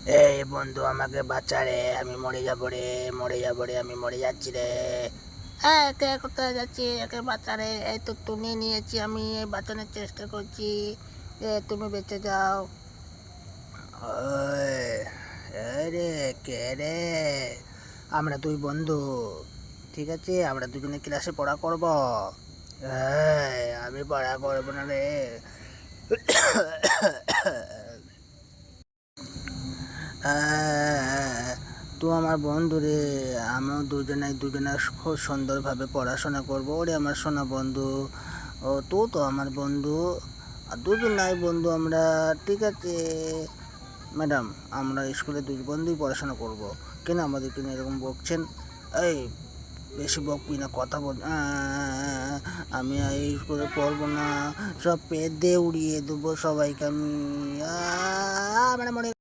এই বন্ধু আমাকে বাঁচা রে, আমি মরে যাবো রে, মরে যাবো রে, আমি মরে যাচ্ছি রে। হ্যাঁ, কে কোথায় যাচ্ছি? একে বাঁচা রে। এই তো তুমি নিয়েছি, আমি বাঁচানোর চেষ্টা করছি। তুমি বেঁচে যাও। ওই, এই রে, কে রে? আমরা দুই বন্ধু, ঠিক আছে? আমরা দুজনে ক্লাসে পড়া করব। আমি পড়া করবো না রে। তুই আমার বন্ধু রে। আমিও দুজনে খুব সুন্দরভাবে পড়াশোনা করবো। ওরে আমার সোনা বন্ধু, ও তুই তো আমার বন্ধু, আর দুজনাই বন্ধু আমরা, ঠিক আছে? ম্যাডাম, আমরা স্কুলে দুই বন্ধুই পড়াশোনা করব। কেন আমাদেরকে নিয়ে এরকম বকছেন? এই, বেশি বকবি না, কথা বল। আমি এই স্কুলে পড়বো না, সব পেট দিয়ে উড়িয়ে দেবো সবাইকে আমি। মানে মনে